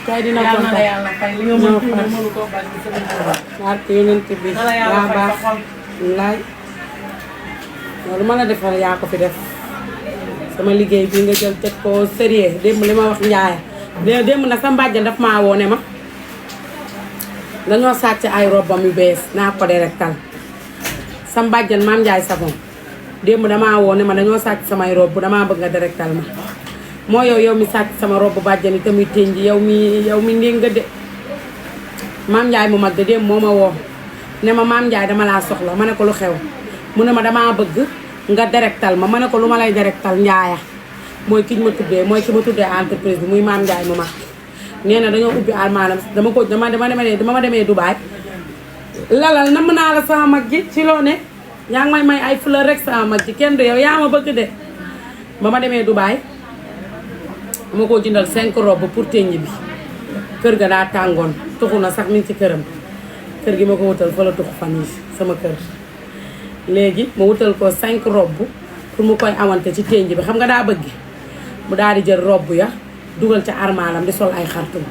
kay dina yàlla na kontaan la yàlla fay li nga mën tuuti mënu koo bañ ci sëriñ Tuuba. barke yonent bi na la yàlla yaa fay baax sa xol. wallaay loolu ma la defal yaa ko fi def sama liggéey bi nga jël teg ko sérieux démb li ma wax njaaya démb nag sa mbàjjan daf maa woo ne ma dañoo sàcc ay robam yu bees naa ko directal sa mbàjjan maam Njaay Savon démb damaa woo ne ma dañoo sàcc samay rob damaa bëgg nga directal ma moo yow mi sàcc sama rob bàjjan yi tamit tënj yow mi ndéng nga de maam Njaay mu mag de démb moo ma woo ne ma maam Njaay dama laa soxla ma ne ko lu xew mu ne ma damaa bëgg nga directal ma ne ko lu ma lay directal njaaya mooy ki ma tuddee entreprise bi muy maam Njaay mu mag nee na dañoo ubbi almaanam dama demee Dubaay lalal na mën naa la sama mag ji ci loo ne yaa ngi may ay fleur rek sama mag ji kenn du yow yaa ma bëgg de ba ma demee Dubaay ma ko jëndal 5 robe pour teññ bi kër ga daa tàngoon tuxu na sax mi ngi ci këram kër gi ma ko wutal fa la tuxu fan yi sama kër léegi ma wutal ko 5 robe pour mu koy awante ci teññ bi xam nga daa bëgg mu daal di jël robe ya dugal ca armaalam di sol ay xartum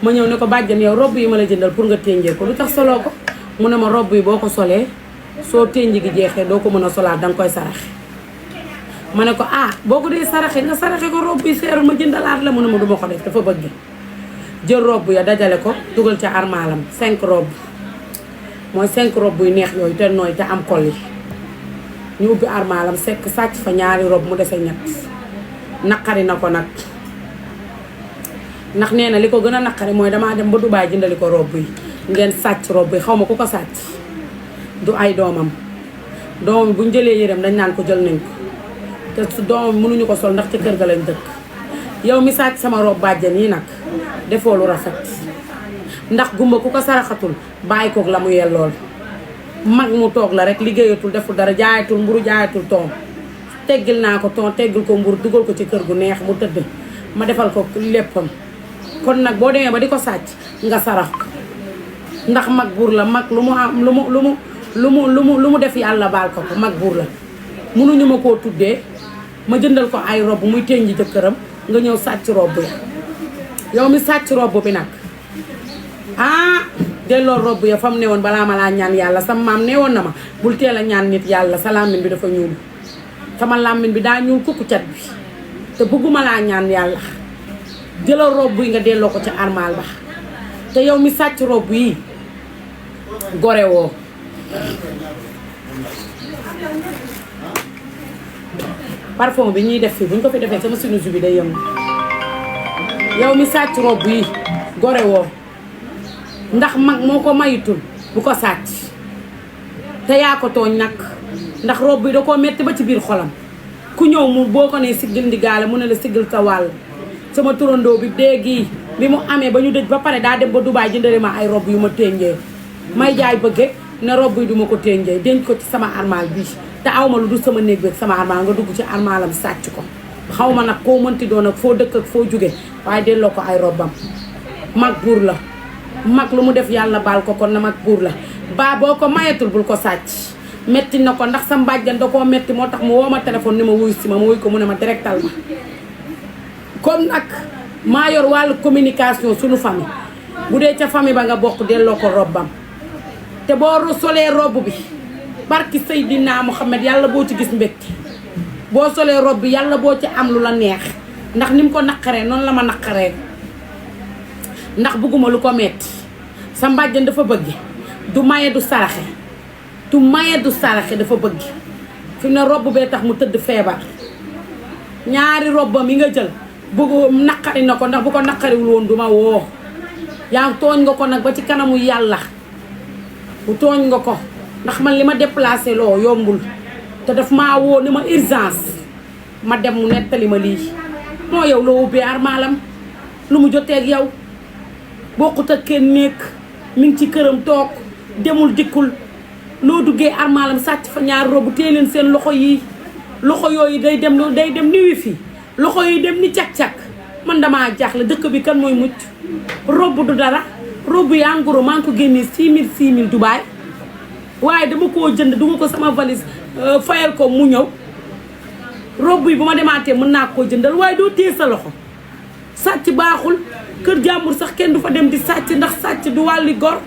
ma ñëw ne ko bàjjan yow robe yi ma la jëndal pour nga ténjee ko lu tax soloo ko mu ne ma robe yi boo ko solee soo ténj gi jeexee doo ko mën a solaat danga koy saraxe ma ne ko boo ko dee saraxe nga saraxe ko robe yi seeru ma jëndalaat la mu ne ma duma ko def dafa bëgg jël robe ya dajale ko dugal ca armaalam 5 robe mooy 5 robe yu neex yooyu te nooy te am kol yi ñu ubbi armaalam sàcc fa 2 robe mu dese ñett naqari na ko nag ndax nee na li ko gën a naqari mooy damaa dem ba Dubaay jëndali ko robe yi ngeen sàcc robe yi xaw ma ku ko sàcc du ay doomam bi bu ñu jëlee yërëm dañ naan ko jël nañ ko te su doomam mënuñu ko sol ndax ci kër ga lañ dëkk yow mi sàcc sama robe bàjjan yi nag defoo lu rafet ndax gumba ku ko saraxatul bàyyi koog la mu yellool mag mu toog la rek liggéeyatul deful dara jaayatul mburu jaayatul toom teggil naa ko toom teggil ko mburu dugal ko ci kër gu neex mu tëdd ma defal ko léppam kon nag boo demee ba di ko sàcc nga sarax ko ndax mag buur la mag lu mu am lu mu def yàlla baal ko mag buur la mënuñu ma koo tuddee ma jëndal ko ay rob muy teñji jëkkëram nga ñëw sàcc rob ya yow mi sàcc rob bi nag delloo rob ya fa mu ne woon balaa ma laa ñaan yàlla sama maam ne woon na ma bul teel a ñaan nit yàlla sa làmmiñ bi dafa ñuul sama làmmiñ bi daa ñuul kukku cat bi te bëgguma laa ñaan yàlla jëlal rob yi nga delloo ko ca armaal ba te yow mi sàcc rob yi gore woo parfum bi ñuy def fii bu ñu ko fi defee sama sinus bi day yëngu yow mi sàcc rob yi gore woo ndax mag moo ko mayutul bu ko sàcc te yaa ko tooñ nag ndax rob bi da koo metti ba ci biir xolam ku ñëw mu boo ko nee siggil ndigaale mu ne la siggil sa wàll sama turandoo bi déegi bi mu amee ba ñu dëj ba pare daa dem ba Dubaay jëndale ma ay rob yu ma ténjee may jaay bëgge ne rob yi duma ko ténjee denc ko ci sama armaal bi te awma lu dul sama néeg bi ak sama armaal nga dugg ci armaalam sàcc ko xaw ma nag koo mënti doon ak foo dëkk ak foo jóge waaye delloo ko ay robam mag buur la mag lu mu def yàlla baal ko kon na mag buur la baa boo ko mayetul bul ko sàcc metti na ko ndax sa mbàjjan da koo metti moo tax mu woo ma téléphone ni ma wuy si ma wuy ko mu ne ma directal ma kon nag maa yor wàllu communication suñu famille bu dee ca famille ba nga bokk delloo ko robbam te boo solee robb bi barki Seydina Muhammad yàlla boo ci gis mbégte boo solee robb bi yàlla boo ci am lu la neex ndax ni mu ko naqaree noonu la ma naqaree ndax bëgguma lu ko metti sa mbàjjan dafa bëgg du maye du saraxe du maye du saraxe dafa bëgg fi mu ne robb bee tax mu tëdd feebar 2 robbam yi nga jël bëgg naqari na ko ndax bu ko naqariwul woon duma woo yaa tooñ nga ko nag ba ci kanamu yàlla bu tooñ nga ko ndax man li ma déplacé loo yombul te daf maa woo ni ma urgence ma dem mu nettali ma lii moo yow loo ubbee armaalam lu mu jotee ak yow bokkut ak kenn nekk mi ngi ci këram toog demul dikkul loo duggee armaalam sàcc fa 2 robu tee leen seen loxo yi loxo yooyu day dem ni wifi loxo yi dem ni cak-cak man damaa jaaxle dëkk bi kan mooy mucc robb du dara robb yi en gros maa ngi ko génnee 6000 Dubaay waaye dama koo jënd duma ko sama valise fayal ko mu ñëw robb yi bu ma demaatee mën naa koo jëndal waaye doo téye sa loxo sàcc baaxul kër jàmbur sax kenn du fa dem di sàcc ndax sàcc du wàlli gor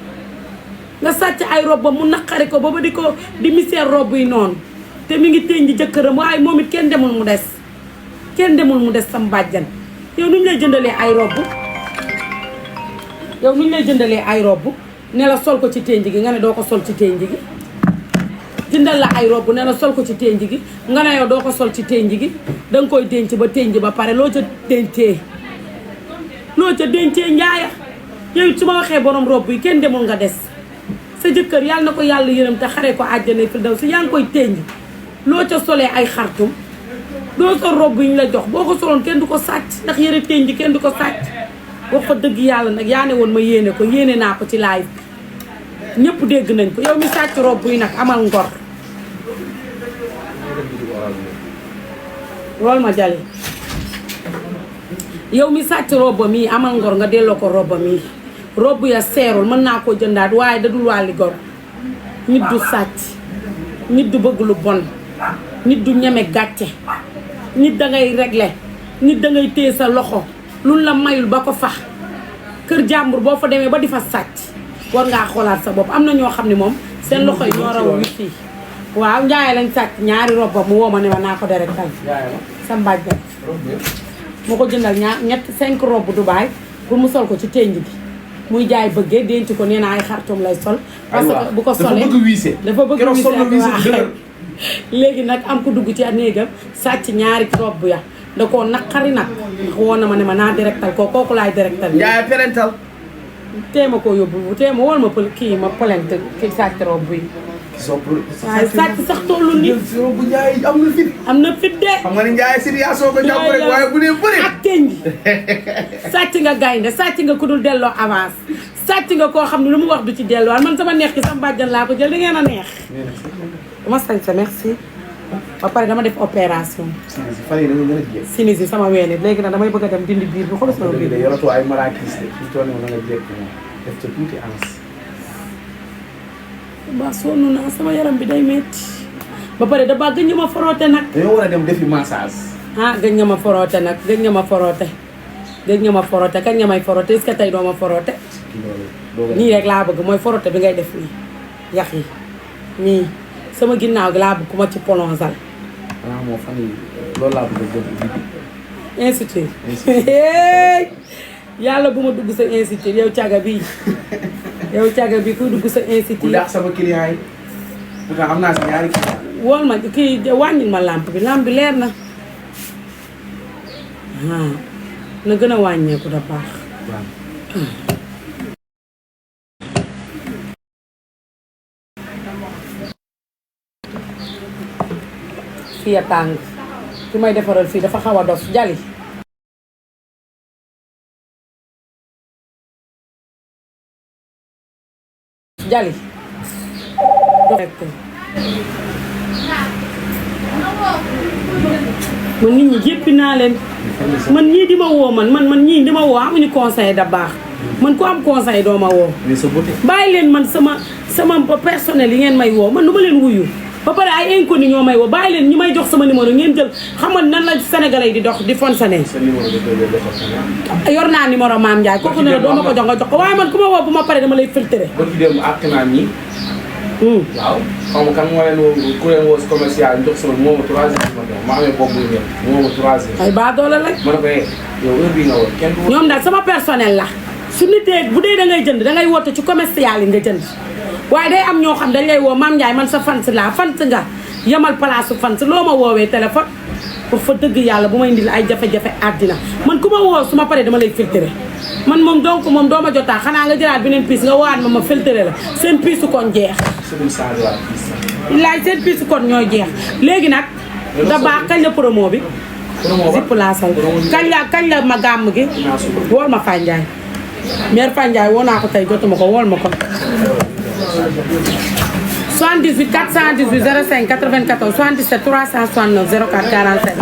nga sàcc ay rob mu naqari ko ba di ko di misère rob yi noonu te mi ngi téñ ji jëkkëram waaye moom it kenn demul mu des sam bàjjan yow nu ñu lay jëndalee ay rob yow nu ñu lay jëndalee ay rob ne la sol ko ci ténj gi nga ne doo ko sol ci ténj gi jëndal la ay rob ne la sol ko ci ténj gi nga ne yow doo ko sol ci ténj gi danga koy denc ba ténj ba pare loo ca dencee njaaya yow it su ma waxee borom rob yi kenn demul nga des sa jëkkër yàlla na ko yàlla yërëm te xaree ko àjjana fi daw si yaa ngi koy ténj loo ca solee ay xartum doo sol rob yi ñu la jox boo ko soloon kenn du ko sàcc ndax yëre ténj kenn du ko sàcc wax fa dëgg yàlla nag yaa ne woon ma yéene naa ko ci live bi ñëpp dégg nañ ko yow mi sàcc rob yi nag amal ngor loolu ma jale yow mi sàcc roba mii amal ngor nga delloo ko roba mii rob ya seerul mën naa koo jëndaat waaye da dul wàlli gor nit du sàcc nit du bëgg lu bon nit du ñeme gàcce nit dangay régler nit dangay téye sa loxo lu la mayul ba ko fax kër jàmbur boo fa demee ba di fa sàcc war ngaa xoolaat sa bopp am na ñoo xam ne moom seen loxo yi ñoo raw wi fii waaw njaaye lañ sàcc ñaari roba mu woo ma ne ma naa ko deretal sa mbàjjal moo ko jëndal ñett 5 robe Dubaay pour mu sol ko ci ténj gi muy jaay bëggee denc ko nee naa ay xartum lay sol parce que bu ko solee dafa bëgg wiise waaw léegi nag am ko dugg ci néegam sàcc ñaari robe ya da koo naqari nag ndax woon na ma ne ma naa directal kooku laay directal njaay parental téema koo yóbbu téema wool ma kii ma plainte ki sàcc robe yi waaye sàcc sax tollu nit bu njaay am na fit de xam nga ni njaay situation ko jàpp rek waaye bu dee bëri ak teñ gi sàcc nga gaynde sàcc nga ku dul delloo avance sàcc nga koo xam ne lu mu wax du ci delluwaat man sama neex ki sama bàjjan laa ko jël da ngeen a neex dama sañ sa merci ba pare dama def opération fan yi dañu gën a jéem sinis yi sama weenit léegi nag damay bëgg a dem dindi biir bi xool sama biir bi yoratu ay marakis de fi toll na nga jekk moom def ca tuuti ans ba sonn naa sama yaram bi day metti ba pare da ba gëñ nga ma foroote nag dañoo war a dem defi massage gëñ nga ma foroote nag gëñ nga ma foroote kañ nga may foroote est-ce que tey doo ma foroote nii rek laa bëgg mooy foroote bi ngay def nii yax yi nii sama ginnaaw gi laa bëgg ku ma ci polonzal moo fan yi loolu laa bëgg a institut yàlla bu ma dugg sa institut yow caga bi yow caga bi kuy dugg sa institut ku daax sama client yi pourtant am naa si ñaari client wool ma kii wàññil ma lampe bi leer na na gën a wàññeeku da baax fii a tàng ki may defaral fii dafa xaw a dof jali man nit ñi jéppi naa leen man ñii di ma woo man ñii di ma woo amuñu conseil da baax man ku am conseil doo ma woo bàyyi leen man sama personnel yi ngeen may woo man du ma leen wuyu ba pare ay inconnu ñoo may woo bàyyi leen ñi may jox sama numéro ngeen jël xam nga nan la Sénégalais yi di dox di fonctionner yor naa numéro Mame Ndiaye kooku ne la doo ma ko jox nga jox ko waaye man ku ma woo bu ma pare dama lay filtrer waaw xam nga kan moo leen woo ku leen woo si commercial jox sama moo ma 3 heures du matin ma amee bopp buy ñëw moo ma 3 heures ay baa doole la ma ne ko yow heure bii nga woon kenn du ñoom daal sama personnel la su nitee bu dee da ngay jënd dangay woote ci commercial yi nga jënd waaye day am ñoo xam dañ lay woo Mame Ndiaye man sa fans laa fans nga yemal place su fans loo ma woowee téléphone pour fa dëgg yàlla bu may indil ay jafe-jafe àddina man ku ma woo su ma paree dama lay filtrer man moom donc moom doo ma jotaa xanaa nga jëlaat beneen piis nga woowaat ma filtrer la seen piisu kon jeex laaj seen piisu kon ñooy jeex léegi nag da baax kañ la promo bi zipp laa sal kañ la ma gàmm gi wool ma Fandiaye mère Fandiaye woo naa ko tey jotuma ko wool ma ko 78 418 05 94 77 369 04 47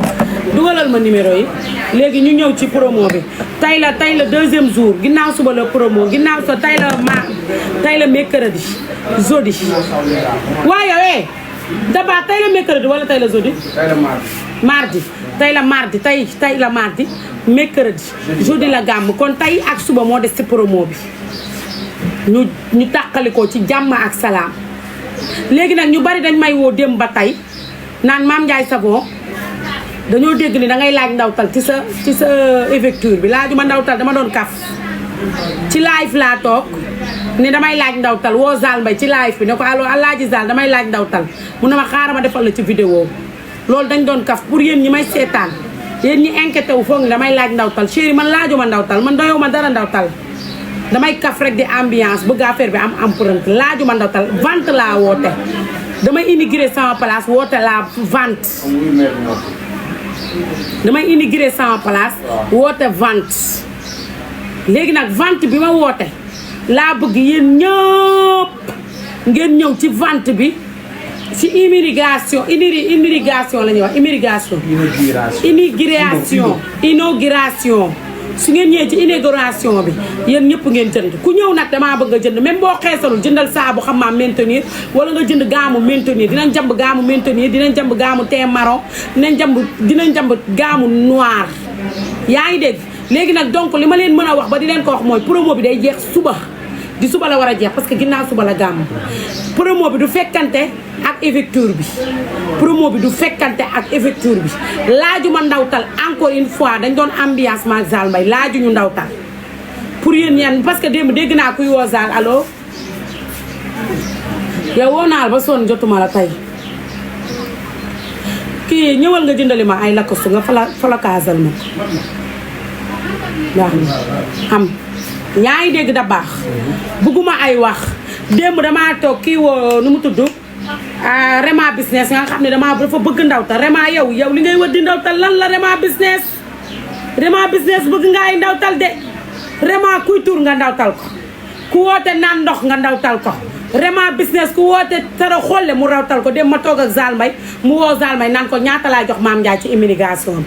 dugalal ma numéro yi léegi ñu ñëw ci promo bi tey la deuxième jour ginnaaw suba la promo ginnaaw sa tey la mercredi jeudi waaye Daba tey la mercredi wala tey la jeudi mardi tey la mardi mercredi jeudi la gàmm kon tey ak suba moo des ci promo bi ñu tàqalikoo ci jàmm ak salaam léegi nag ñu bari dañ may woo dem ba tey naan Mame Ndiaye Savon dañoo dégg ni da ngay laaj ndawtal ci sa ouverture bi laajuma ndawtal dama doon kaf ci live laa toog ne damay laaj ndawtal woo Zal Mbaye ci live bi ne ko allo Alaaji Zal damay laaj ndawtal mu ne ma xaaral ma defal la ci vidéo loolu dañ doon kaf pour yéen ñi may seetaan yéen ñi inquiété wu foog ni damay laaj ndawtal chéri man laajuma ndawtal man doyoo ma dara ndawtal damay kaf rek di ambiance bëgg affaire bi am empreinte laajuma ndawtal vente laa woote damay inaugurer sama place woote la vente damay inaugurer sama place woote vente léegi nag vente bi ma woote laa bëgg yéen ñëpp ngeen ñëw ci vente bi ci immigration la ñuy wax inauguration su ngeen ñëwee ci inauguration bi yéen ñëpp ngeen jënd ku ñëw nag damaa bëgg a jënd même boo xeesalul jëndal saabu xam maa maintenir wala nga jënd gaamu maintenir dinañ jamb gaamu maintenir dinañ jamb gaamu teint marron dinañ jamb gaamu noir yaa ngi dégg léegi nag donc li ma leen mën a wax ba di leen ko wax mooy promo bi day jeex suba di suba la war a jeex parce que ginnaaw suba la gàmm promo bi du fekkante ak ouverture bi promo bi du fekkante ak ouverture bi laajuma ndawtal encore une fois dañ doon ambiance maak Zal Mbaye laajuñu ndawtal pour yéen ñeen parce que démb dégg naa kuy woo Zal allo yow woo naa la ba sonn jotuma la tey kii ñëwal nga jëndali ma ay lakkasu nga falakaasal ma waaw xam yaa ngi dégg da baax bugguma ay wax démb damaa toog kii woo nu mu tudd Rema business nga xam ne dafa bëgg ndawtal Rema yow li ngay wër di ndawtal lan la Rema business bëgg nga ay ndawtal de Rema kuy tur nga ndawtal ko ku woote naan ndox nga ndawtal ko Rema business ku woote tara xolle mu rawtal ko dem ma toog ak Zal Mbaye mu woo Zal Mbaye naan ko ñaata laa jox Mame Ndiaye ci immigration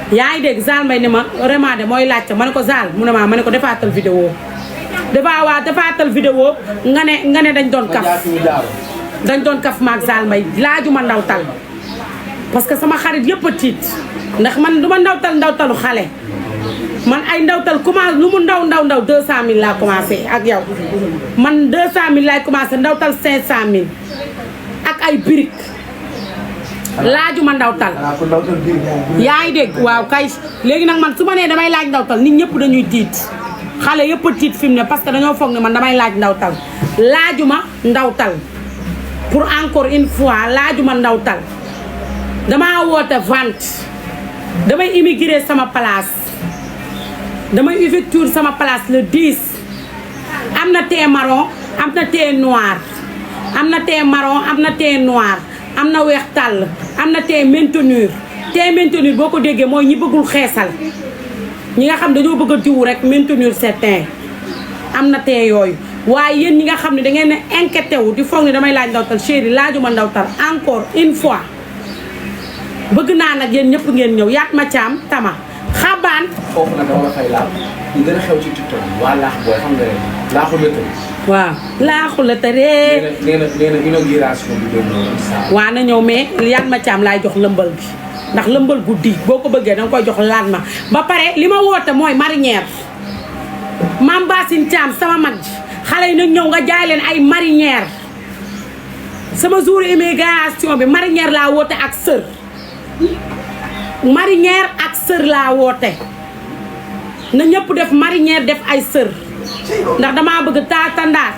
bi yaa ngi dégg Zal Mbaye ne ma Rema de mooy laajte ma ne ko Zal mu ne ma ne ko defaatal vidéo defaatal vidéo nga ne dañ doon kaf maak Zal Mbaye laajuma ndawtal parce que sama xarit yëpp a tiit ndax man du ma ndawtalu xale man ay ndawtal commencé lu mu ndaw 200000 laa commencé ak yow man 200000 laay commencé ndawtal 500000 ak ay briques laajuma ndawtal yaa ngi dégg waaw kay léegi nag man su ma nee damay laaj ndawtal nit ñëpp dañuy tiit xale yëpp a tiit fi mu ne parce que dañoo foog ne man damay laaj ndawtal laajuma ndawtal pour encore une fois laajuma ndawtal damaa woote vente damay immigré sama place damay ouverture sama place le 10 am na teint marron am na teint noir am na teint marron am na teint noir am na weex tàll am na teint maintenir boo ko déggee mooy ñi bëggul xeesal ñi nga xam dañoo bëgg a diw rek maintenir seen teint am na teint yooyu waaye yéen ñi nga xam ne da ngeen ne inquiété wu di foog ne damay laaj ndawtal chéri laajuma ndawtal encore une fois bëgg naa nag yéen ñëpp ngeen ñëw yaat ma caam tama xabaan foofu nag dama la fay laal ñu gën a xew ci TikTok bi waa laax booy xam nga laaxu lëtëri waaw laaxu lëtëri nee na inauguration bi doon ñëw waa na ñëw mais yaat ma caam laay jox lëmbal bi ndax lëmbal guddi boo ko bëggee danga koy jox laat ma ba pare li ma woote mooy marinière Mame Bassine Thiam sama mag ji xale yi nag ñëw nga jaay leen ay marinière sama jour immigration bi marinière laa woote ak sër marinière ak sër laa woote na ñëpp def marinière def ay sër ndax damaa bëgg taata ndaar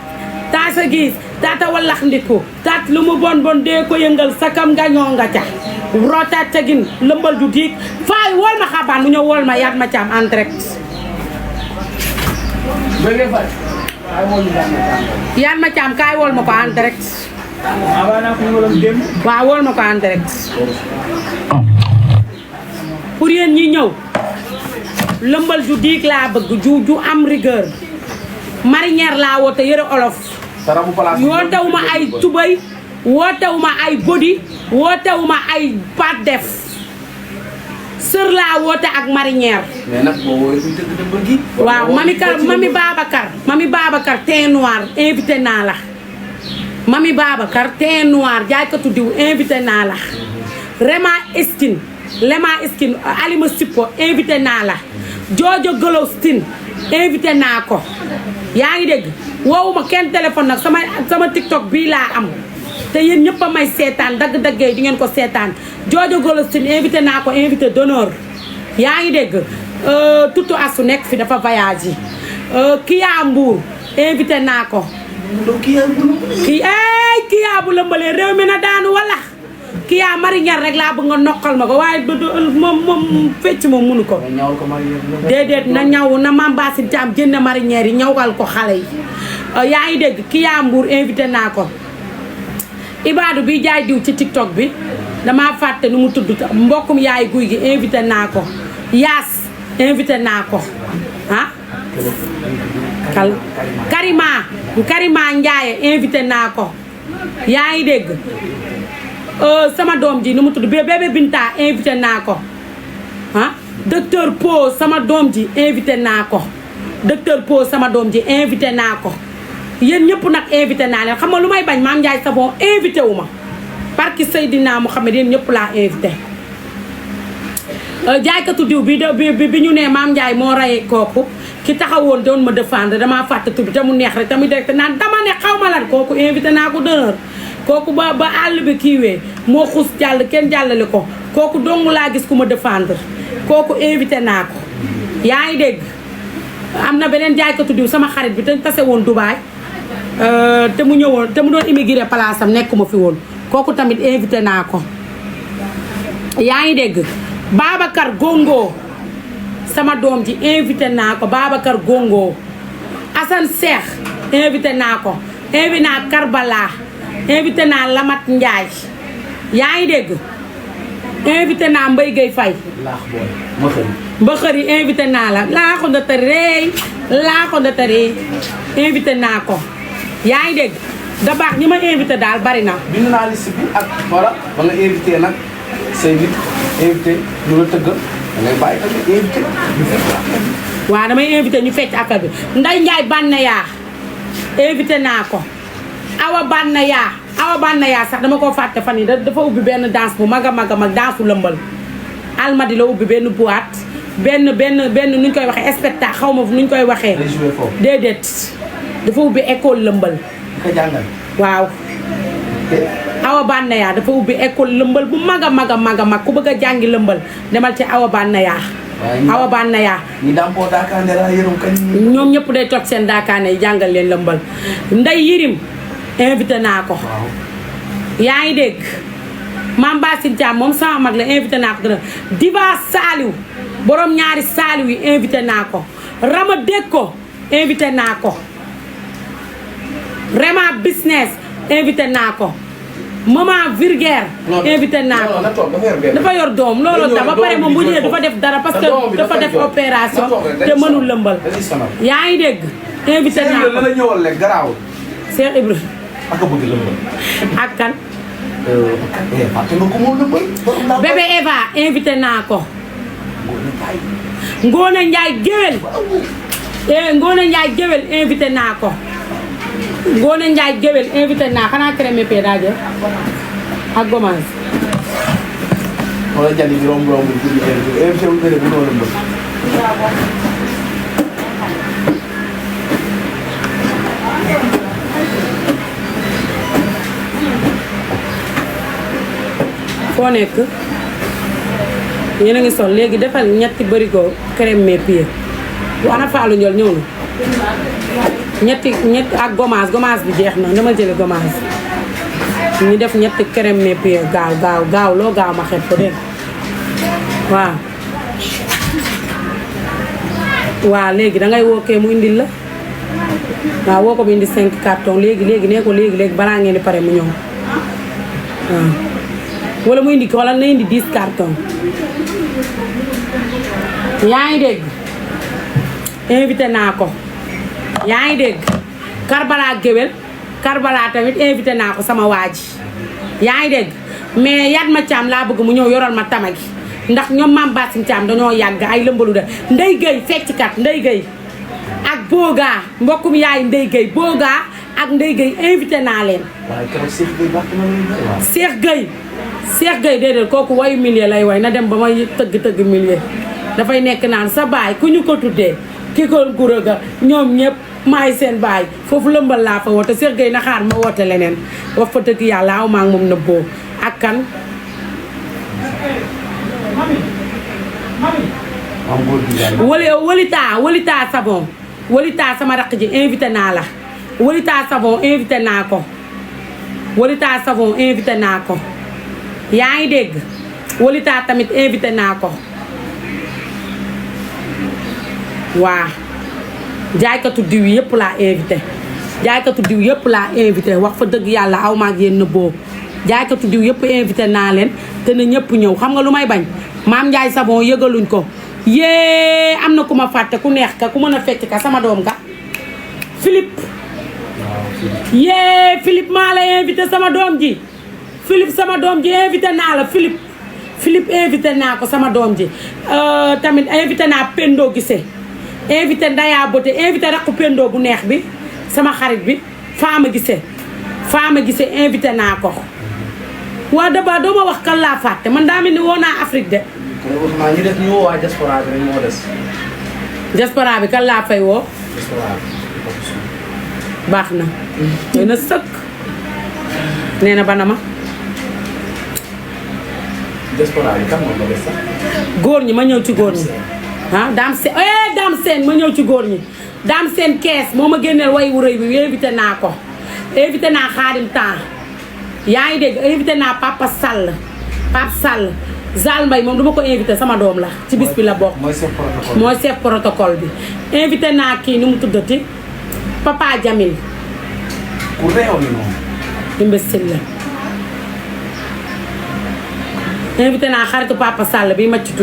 taata gis taata wallax ndiku taat lu mu bon dee ko yëngal sakam nga ñoo nga ca rota tegin lëmbal du diig faay wool ma xabaan mu ñëw wool ma yaat ma caam en direct yaat ma caam kaay wool ma ko en direct waaw wool ma ko en direct pour yéen ñi ñëw lëmbal ju diig laa bëgg ju am rigueur marinière laa woote yëre olof wootewuma ay tubay wootewuma ay body wootewuma ay pat def sër laa woote ak marinière mais nag boo woowee kuy tëgg dëmbal gi waaw mami Babacar teint noir invité naa la mami Babacar teint noir jaaykatu diw invité naa la Rema Estine Lema Skin Alima Sippo invité naa la Jojo Golostin invité naa ko yaa ngi dégg woowuma kenn téléphone nag sama TikTok bii laa am te yéen ñëpp a may seetaan dagg-daggee di ngeen ko seetaan Jojo Golostin invité naa ko invité d'honneur yaa ngi dégg Tutu Asu nekk fi dafa voyage yi Kiya Mbour invité naa ko Kiya bu lëmbalee réew mi na daanu wala Kiya marinière rek laa bëgg nga noqal ma ko waaye moom fecc moom munu ko déedéet na ñaw na Mame Bassine Thiam jënd marinière yi ñawal ko xale yi yaa ngi dégg Kiya Mbour invité naa ko Ibadou bi jaay diw ci TikTok bi dama fàtte nu mu tudd mbokkum yaay guy gi invité naa ko Yaas invité naa ko ah Karima Ndiaye invité naa ko yaa ngi dégg sama doom ji nu mu tudd bébé Binta invité naa ko ah docteur Po sama doom ji invité naa ko docteur Po sama doom ji invité naa ko yéen ñëpp nag invité naa leen xam nga lu may bañ Mame Ndiaye Savon invité wu ma parce que Seydina Mouhamed yéen ñëpp laa invité jaaykatu diw bi ñu ne Mame Ndiaye moo rey kooku ki taxawoon doon ma défendre damaa fàtte tur bi te mu neex rek te mu direct naan dama ne xaw ma lan kooku invité naa ko d'honneur kooku ba àll bi kiiwee moo xuus jàll kenn jàllale ko kooku dong laa gis ku ma défendre kooku invité naa ko yaa ngi dégg am na beneen jaaykatu diw sama xarit bi te tase woon Dubaay te mu ñëwoon te mu doon immigré place am nekkuma fi woon kooku tamit invité naa ko yaa ngi dégg Babacar Gongo sama doom ji invité naa ko Babacar Gongo Assane Cheikh invité naa ko invité naa Karbala invité naa Lamat Ndiaye yaa ngi dégg invité naa Mbaye Gueye Faye Mbaxëri invité naa la laaxu nda tëree invité naa ko yaa ngi dégg da baax ñi ma invité daal bari na bind naa liste bi ak wala ba nga invité nag say nit invité ñu la tëgg da ngay bàyyi tamit invité ñu fekk waaw damay invité ñu fecc affaire bi Nday Njaay Banaya invité naa ko Awa Banaya sax dama koo fàtte fan yi dafa ubbi benn danse bu mag a mag danse lëmbal Almadi la ubbi benn boîte benn nuñ koy waxee spectacle xaw ma nuñ koy waxee déedéet dafa ubbi école lëmbal ka jàngal waaw Awa Banaya dafa ubbi école lëmbal bu mag a mag ku bëgg a jàngi lëmbal demal ci Awa Banaya ñi dàmpoo daakaande la yërëm kañ ñoom ñëpp day toog seen daakaane yi jàngal leen lëmbal Ndey Yirim invité naa ko yaa ngi dégg Mame Bassine Thiam moom sama mag la invité naa ko dana Diva Saliou borom ñaari Saliou yi invité naa ko Rama Dekko invité naa ko Rema Business invité naa ko Maman Virgère invité naa ko dafa yor doom loolu tax ba pare moom bu ñëwee dafa def dara parce que dafa def opération te mënul lëmbal yaa ngi dégg invité naa ko la ñëwal lekk garaawul Cheikh Ibrahima ak bëgg lëmbal ak kan fàtte nga ko moo lëmbal bébé Eva invité naa ko Ngone Ndiaye géwél Ngone Ndiaye géwél invité naa ko Ngone Ndiaye géwél invité naa xanaa crème épée daa jël ak gommage wala jali bi romb invité wu bëre bu noo lëmbal foo nekk yéen a ngi sol léegi defal ñetti barigo crème mes pieds bu ana Fallou Ndiol ñëw na ñetti ak gommage bi jeex na dama jële gommage ñu def ñetti crème mes pieds gaaw loo gaaw ma xet ko dégg waaw léegi dangay wookee mu indil la waaw woo ko mu indi 5 carton léegi nee ko léegi balaa ngeen di pare mu ñëw waaw wala mu indi ko wala na indi 10 carton yaa ngi dégg invité naa ko yaa ngi dégg Karbala tamit invité naa ko sama waa ji yaa ngi dégg mais Yatma Thiam laa bëgg mu ñëw yoral ma tama gi ndax ñoom Mame Bassine Thiam dañoo yàgg ay lëmbalu de Ndey Gueye fecckat Ndey Gueye ak Boga mbokkum yaay Ndey Gueye Boga ak Ndeye Gueye invité naa leen. waaye keroog Cheikh Gueye baax na waaw. Cheikh Gueye déedéet kooku wayu milieu lay way na dem ba may tëgg milieu dafay nekk naan sa baay ku ñu ko tuddee ki ko guraga ñoom ñëpp maay seen baay foofu lëmbal laa fa woote Cheikh Gueye na xaar ma woote leneen wax fa dëgg yàlla aw maa ngi moom nëbboo ak kan. Walita Savon Walita sama raq ji invité naa la Walita Savon invité naa ko Walita Savon invité naa ko yaa ngi dégg Walita tamit invité naa ko waa jaaykatu diw yëpp laa invité wax fa dëgg yàlla aw maag yéen nëbboo jaaykatu diw yëpp invité naa leen te na ñëpp ñëw xam nga lu may bañ Maam Ndiaye Savon yëgaluñ ko yee am na ku ma fàtte ku neex ka ku mën a fecc ka sama doom ka Philippe yee Philippe maa la invité sama doom ji Philippe sama doom ji invité naa la Philippe invité naa ko sama doom ji tamit invité naa Pendo Gissé invité Ndaya Bote invité rakku Pendo bu neex bi sama xarit bi Fama Gissé invité naa ko waa daba doo ma wax kan laa fàtte man daa mel ni woo naa Afrique de ñu def ñu woo waa diaspora bi rek moo des. diaspora bi kan laa fay woo. baax na. doy na sëkk. nee na bana ma. diaspora bi kan moo ko des sax. góor ñi ma ñëw ci góor ñi. ah Dame Sène ma ñëw ci góor ñi. Dame Sène kees moo ma génneel way wu rëy bi invité naa ko. invité naa Xaadim Temps. yaa ngi dégg invité naa Papa Sall. Zal Mbaye moom duma ko invité sama doom la ci bis bi la bokk. mooy chef protocole bi. invité naa kii ni mu tuddati Papa Jamil. ku réew mi noonu. imbécile la. invité naa xaritu Papa Sall bi macc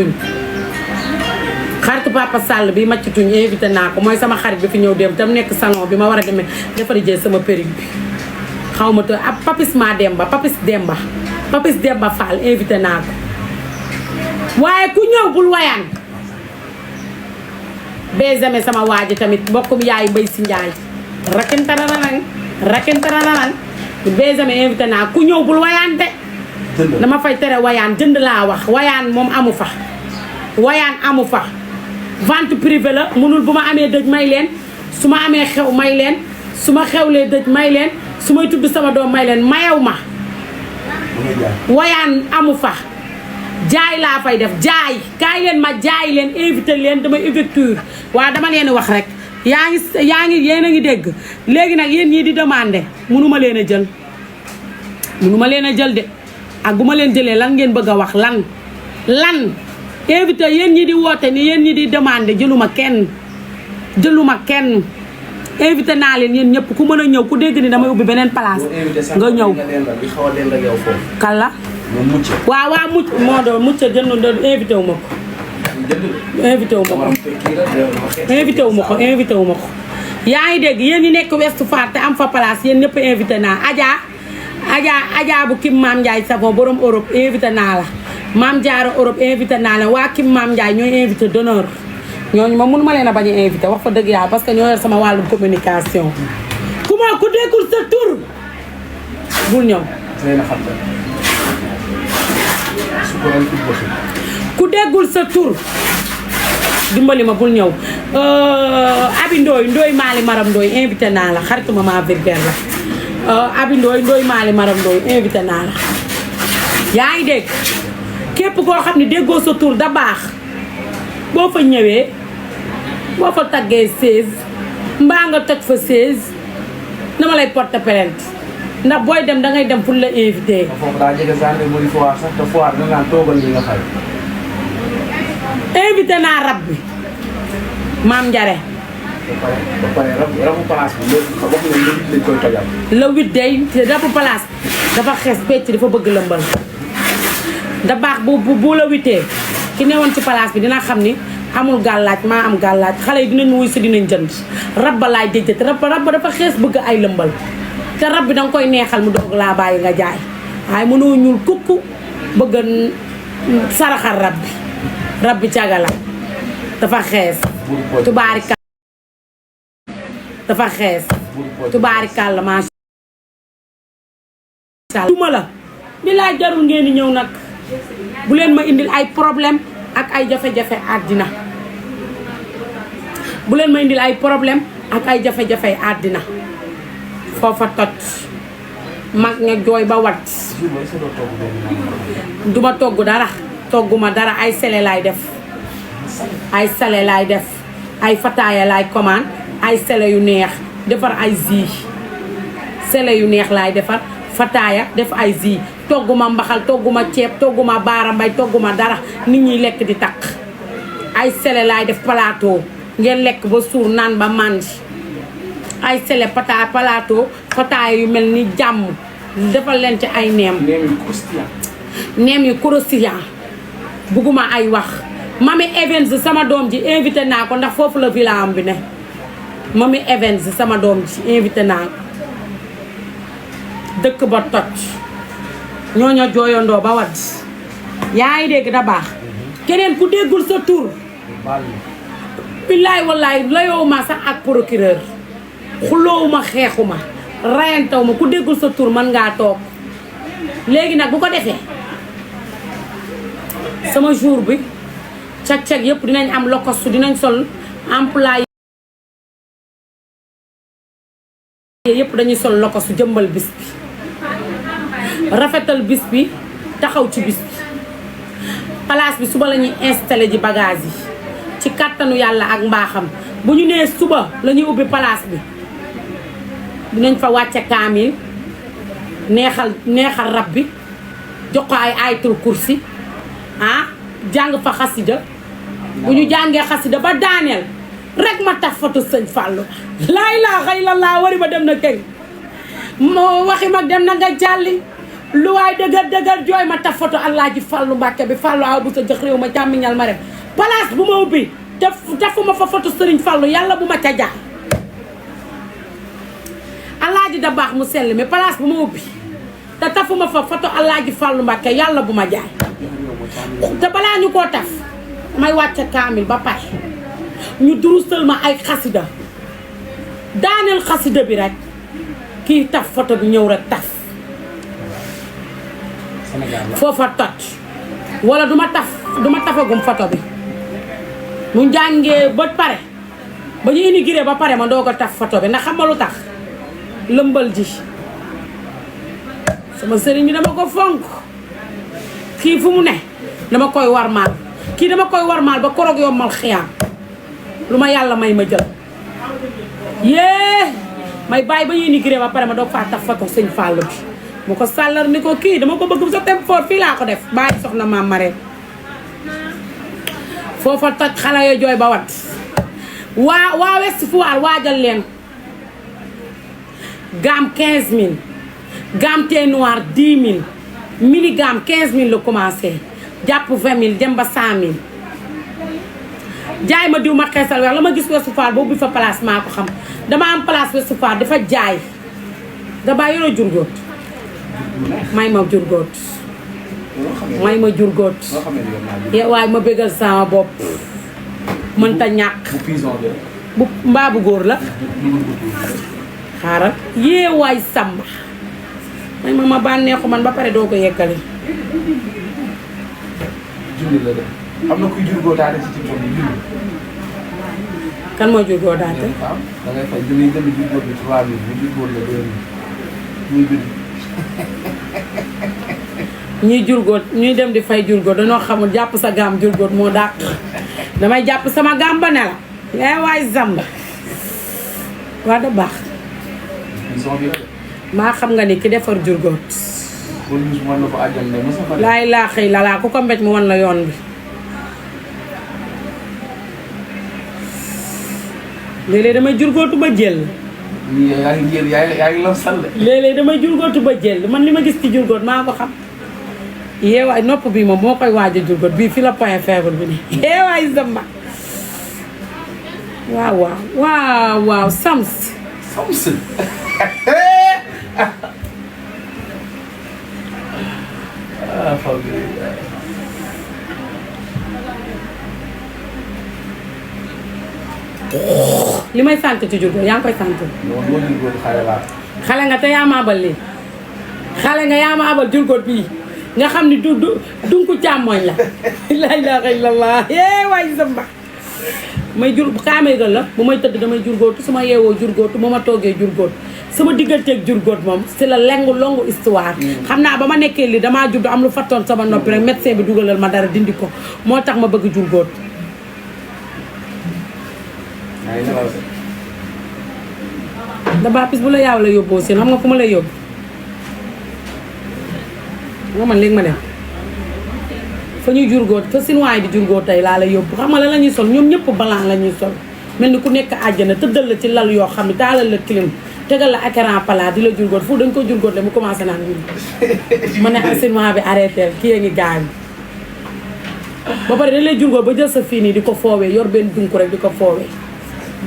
tuñ. invité naa ko mooy sama xarit bi fi ñëw dem tam nekk salon bi ma war a demee defari jël sama perruque bi. xaw ma te ab Papis Demba Fall invité naa ko. waaye ku ñëw bul wayaan Benjamin sama waaji tamit mbokkum yaay Mbay si Njaay rakentarananan Benjamin invité naa ku ñëw bul wayaan de dama fay tere wayaan jënd laa wax wayaan moom amu fa vente privée la munul bu ma amee dëj may leen su ma amee xew may leen su ma xewlee dëj may leen su may tudd sama doom may leen mayew ma wayaan amu fa jaay laa fay def jaay kaay leen ma jaay leen invité leen dama ouverture waaw dama leen wax rek yaa ngi yéen a ngi dégg léegi nag yéen ñii di demandé mënuma leen a jël de ak bu ma leen jëlee lan ngeen bëgg a wax lan invité yéen ñi di woote ni yéen ñi di demandé jëluma kenn invité naa leen yéen ñëpp ku mën a ñëw ku dégg ni damay ubbi beneen place nga ñëw kala waaw mucc moo doon mucc jënd doon invité wu ma ko yaa ngi dégg yéen ñi nekk Ouest Foire te am fa place yéen ñëpp invité naa Adja bu Kim Maam Ndiaye Savon borom Europe invité naa la Maam Diarra Europe invité naa la waa Kim Maam Ndiaye ñooy invité d'honneur ñooñu ma mënuma leen a bañ a invité wax fa dëgg yàlla parce que ñoo yor sama wàllum communication ku déggul sa tur bul ñëw ku déggul sa tur dimbali ma bul ñëw Abi Ndoy Maali Maram Ndoy invité naa la xaritu maman Virgère la Abi Ndoy Maali Maram Ndoy invité naa la yaa ngi dégg képp koo xam ne déggoo sa tur da baax boo fa ñëwee boo fa taggee 16 mbaa nga toj fa 16 dama lay porter plainte ndax booy dem dangay dem pour la invité. foofu daa jege gendarmerie Foire sax te Foire da ngaan toogal li nga fay. invité naa rab bi Maam Njare. ba pare rabu place bi loolu wax nga le 8 lañ koy tojal. le 8 day rabu place dafa xees pecc dafa bëgg lëmbal da baax bu la 8tee ki newoon ci place bi dina xam ni amul gàllaaj maa am gàllaaj xale yi dinañ wuy si dinañ jënd rab ba laay déjjate rab ba dafa xees bëgg ay lëmbal te rab bi danga koy neexal mu doog laa bàyyi nga jaay waaye mënoo ñuul kukku bëgg saraxal rab bi cagala dafa xees tubaari dafa xees tubaarikàlla macha allah duma la bi laa jarul ngeen di ñëw nag bu leen ma indil ay problème ak ay jafe-jafe àddina bu leen ma indil ay problème ak ay jafe-jafe àddina foofa tot mag nga jooy ba wat duma togg dara togguma dara ay sele laay def ay sele laay def ay fataaya laay commande ay sele yu neex defar ay zi sele yu neex laay defar fataaya def ay zi togguma mbaxal togguma ceeb togguma baara mbay togguma dara nit ñi lekk di takk ay sele laay def plateau ngeen lekk ba suur naan ba màndi ay sele plateau fataaya yu mel ni jàmm defal leen ci ay neem yu croustillant bugguma ay wax Mami Evans sama doom ji invité naa ko ndax foofu la villa am bi ne Mami Evans sama doom ji invité naa ko dëkk ba toj ñooña jooyandoo ba wadd yaa ngi dégg da baax keneen ku déggul sa tur billaay wallaay layoowuma sax ak procureur xuloowuma xeexuma rayantawuma ku déggul sa tur mën ngaa toog léegi nag bu ko defee sama jour bi cag-cag yëpp dinañ am lokostu dinañ sol employé yëpp dañuy sol lokostu jëmbal bis bi rafetal bis bi taxaw ci bis bi place bi suba la ñuy installé ji bagage yi ci kàttanu yàlla ak mbaaxam bu ñu nee suba la ñuy ubbi place bi dinañ fa wàcce kaamil neexal rab bi jox ko ay ayatul kursi jàng fa xasida bu ñu jàngee xasida ba daaneel rek ma taf foto sëñ Fallou laa ilaaha illallaah wari ba dem na kër moo waxi mag dem na nga jàlli lu waay dëgër jooy ma taf foto Alaaji Fallou Mbàkke bi Fallou aw bu sa jëx réew ma jàmmiñal ma rem place bu ma ubbi defuma fa foto sëriñ Fallou yàlla bu ma ca jaay Alaaji da baax mu sell mi place bu ma ubbi te tafuma fa foto Alaaji Fallou Mbàkke yàlla bu ma jaay te balaa ñu koo taf may wàcce kaamil ba pare ñu durusal ma ay xasida daaneel xasida bi rek kii taf photo bi ñëw rek taf foofa tot wala duma tafagum photo bi mu jàngee ba pare ba ñu inauguré ba pare ma doog a taf photo bi ndax xam nga lu tax lëmbal ji sama sëriñ bi dama ko fonk kii fu mu ne dama koy warmaal kii dama koy warmaal ba koroog yombal xiyaam lu ma yàlla may ma jël yée may bàyyi ba yéeni giré ba pare ma doog faa taf photo sëñ Fallou bi mu ko sàllar ni ko kii dama ko bëgg sa tem fort fii laa ko def bàyyi soxna maam Marème foofa toj xale yo jooy ba wat waa Ouest Foire waajal leen gamme 15000 gamme thé noir 10000 mini gamme 15000 la commencé jàpp 20000 dem ba 100000 jaay ma diw ma xeesal weex la ma gis Ouest Foire boobu bi fa place maa ko xam dama am place Ouest Foire dafa jaay da baa yoroo jurgóot may ma jurgóot waaye ma bégal sama bopp mënta ñàkk bu mbaa bu góor la xaaral yee waay samba may ma bànneexu man ba pare doo ko yeggale julli la de am na kuy jurgóo daate ci TikTok bi julli kan mooy jurgóo daate waaw da ngay fay julli jënd jurgóo bi 3000 bu jurgóo la 2000 muy bind ñuy jurgóot ñuy dem di fay jurgóot dañoo xamul jàpp sa gaam jurgóot moo dàq damay jàpp sama gaam ba ne la lee waay zamba waa da baax maa xam nga ni ki defar jurgóot laay laa xëy la laa ku ko mbéj mu wan la yoon bi léeg-léeg damay jurgóotu ba jël yaa ngi la sal de léeg-léeg damay jurgóotu ba jël man li ma gis ci jurgóot maa ko xam yeewaay nopp bi moom moo koy waaj a jurgóot bii fi la point faible bi ne yeewaay zamba waaw sams li may sant ci jur yaa ngi koy sant. non moo jur góor xale laa. xale nga te yaa ma abal lii xale nga yaa ma abal jur góor bii nga xam ni dunku càmmooñ la. la ilaha illallah waay sa mbax may jur kaamee gal la bu may tëdd damay jur góotu su ma yeewoo jur góotu bu ma toogee jur góotu sama digganteeg jur góot moom c'est la longue histoire. xam naa ba ma nekkee lii damaa judd am lu fattoon sama noppi rek médecin bi dugalal ma dara dindi ko moo tax ma bëgg jur góot. damaa bis bu la yaaw la yóbboo si xam nga fu ma lay yóbbu nga man léegi ma dem fa ñuy jur góot fa sinuwaay di jur góot tey laa la yóbbu xam nga la ñuy sol ñoom ñëpp balan la ñuy sol mel ni ku nekk àjjana tëddal la ci lal yoo xam ne taalal la clim tegal la écran plat di la jur góot fu dañ ko jur góot le mu commencé naan ñun ma ne sinuwaay bi arrêté kii a ngi gaañ ba pare dañ lay jur góot ba jël sa fii nii di ko foowee yor benn dunk rek di ko foowee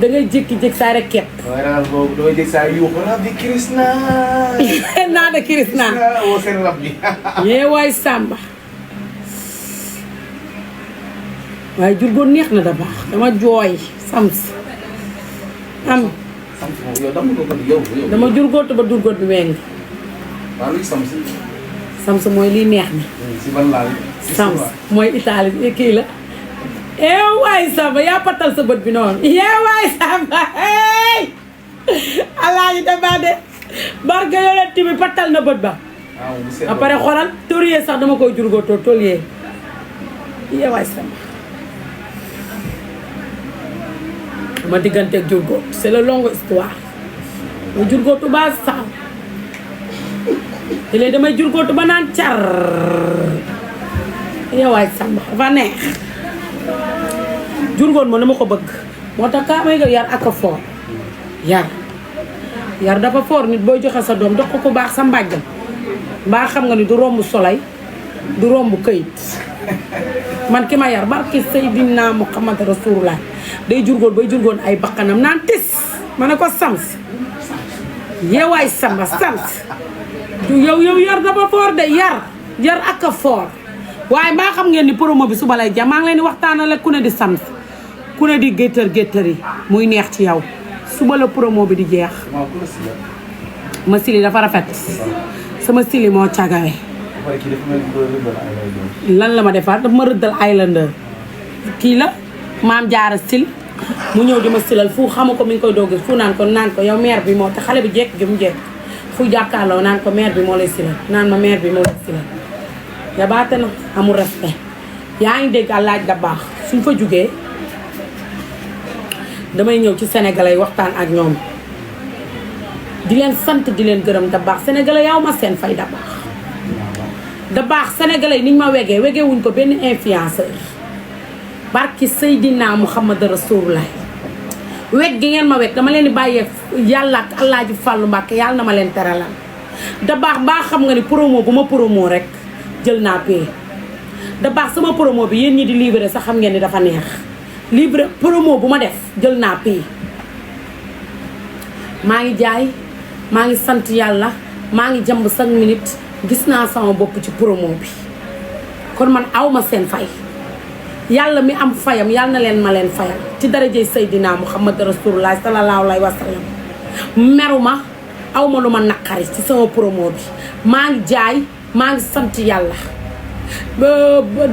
da ngay jékki-jékki saa rek kepp. damay ragal boobu damay jékki saa yuuxu rab bi Krishna. naa de Krishna. woo seen rab bi. yee waay Samba. waaye jur góor neex na da baax dama jooy Sams am. Sams moom yow dama ko yow. dama jur góor te ba jur góor bi weng. waaw luy Sams. Sams mooy liy neex ni. si ban laal. Sams mooy Italie kii la. waay Samba yaa patal sa bët bi noonu waay Samba alaaji dama de barke yonent bi patal na bët ba a pare xoolal tóoriyee sax dama koy jurgóotoo tóoriyee waay Samba ma digganteeg jurgóot c'est la longue histoire ma jurgóotu ba sax te léegi damay jurgóotu ba naan car waay Samba dafa neex jurgóot moom dama ko bëgg moo tax kaa may yar ak a foor yar dafa foor nit booy joxe sa doom jox ko ku baax sa mbàjjam mbaa xam nga ni du romb soley du romb këyit man ki ma yar barki Seydina Muhammad Rasulullah day jurgóot bay jurgóot ay bakkanam naan tis ma ne ko Sams yeewaay Samba Sams yow yar dafa foor de yar ak a foor waaye maa xam ngeen ni promo bi suba lay jam maa ngi leen di waxtaanal ak ku ne di Sams ku ne di géttar yi muy neex ci yow suba la promo bi di jeex. ma sili dafa rafet sama sili moo cagawe. lan la ma defaat dafa ma rëddal Islander kii la maam jaara sil mu ñëw di ma silal fu xamu ko mi ngi koy doog fu naan ko yow mère bi moo te xale bi jekk gi mu jekk fu jàkkaarloo naan ko mère bi moo lay silal naan ma mère bi moo lay silal. yabaate na amul respect yaa ngi dégg laaj da baax suñ fa jugee damay ñëw ci sénégalais waxtaan ak ñoom di leen sant di leen gërëm da baax sénégalais yaw ma seen fay da baax sénégalais niñ ma wegee wuñ ko benn influenceur barki Seydina Muhammad Rasulullah weg gi ngeen ma weg dama leen di bàyyee yàlla ak Alaaji Fàllu Mbàkke yàlla na ma leen teralal da baax baa xam nga ni promo bu ma promo rek jël naa pay da baax sama promo bi yéen ñi di livrer sax xam ngeen ni dafa neex livrer promo bu ma def jël naa pay maa ngi jaay maa ngi sant yàlla maa ngi jàmb 5 minutes gis naa sama bopp ci promo bi kon man awma seen fay yàlla mi am fayam yàlla na leen ma leen fayal ci darajey Seydina Muhammad Rasulullah sallallahu alayhi wa sallam meruma awma lu ma naqari ci sama promo bi maa ngi jaay maa ngi sant yàlla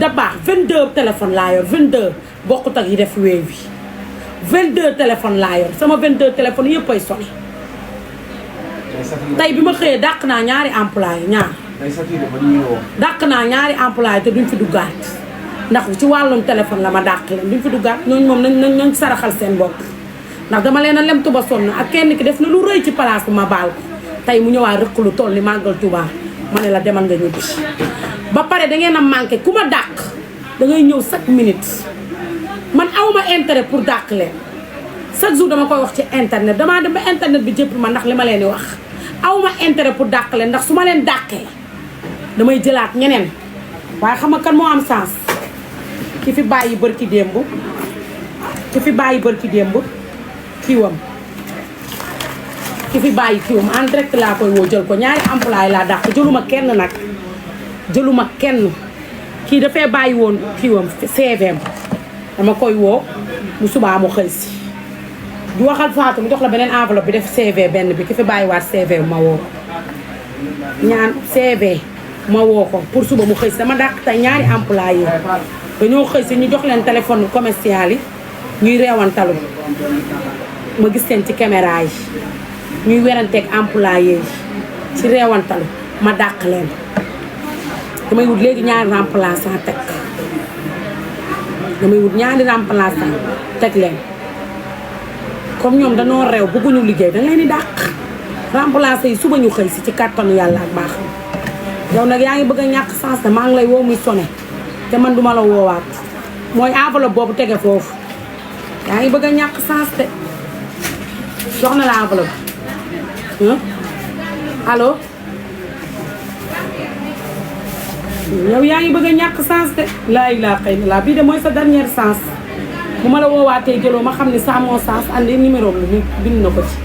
da baax 22 téléphone laa yor 22 bokkut ak yi def wéew bi 22 téléphone laa yor sama 22 téléphone yëpp ay sonné tey bi ma xëyee dàq naa ñaari employé ñaar dàq naa ñaari employé te duñ fi duggaat ndax ci wàllum téléphone la ma dàq leen duñ fi duggaat ñooñu moom nañ saraxal seen bopp ndax dama leen a lem tuba sonn ak kenn ki def na lu rëy ci place bi ma baal ko tey mu ñëwaat rëq lu toll ni màggal Tuuba ma ne la demal nga ñibbi ba pare dangeen a manqué ku ma dàq dangay ñëw chaque minute man awma intérêt pour dàq leen chaque jour dama koy wax ci internet damaa dem ba internet bi jëpp ma ndax li ma leen di wax awma intérêt pour dàq leen ndax su ma leen dàqee damay jëlaat ñeneen waaye xam nga kan moo am sens ki fi bàyyi bërki démb kiiwam ki fi bàyyi kiiwam en direct laa koy woo jël ko ñaari employé laa dàq jëluma kenn nag jëluma kenn kii dafay bàyyi woon kiiwam CVM dama koy woo mu subaa mu xëy si du waxal Fatou mu jox la beneen enveloppe bi def CV benn bi ki fi bàyyiwaat CV ma woo ñaan CV ma woo ko pour suba mu xëy si dama dàq tey ñaari employé dañoo xëy si ñu jox leen téléphone commercial yi ñuy reewantalu ma gis leen ci caméra yi ñuy weranteeg employé yi ci reewantalu ma dàq leen damay wut léegi ñaari remplaçant teg damay wut ñaari remplaçant teg leen comme ñoom dañoo reew bëgguñu liggéey da leen di dàq remplacé yi suba ñu xëy si ci kàttanu yàlla ak baax yow nag yaa ngi bëgg a ñàkk sens de maa ngi lay woo muy sone te man duma la woowaat mooy enveloppe boobu tege foofu yaa ngi bëgg a ñàkk sens de jox na la enveloppe allo yow yaa ngi bëgg a ñàkk sens de laa ilaaha illallaah bii de mooy sa dernière sens bu ma la woowaatee jëloo ma xam ne saa moo sens andi numéro bi bind na ko ci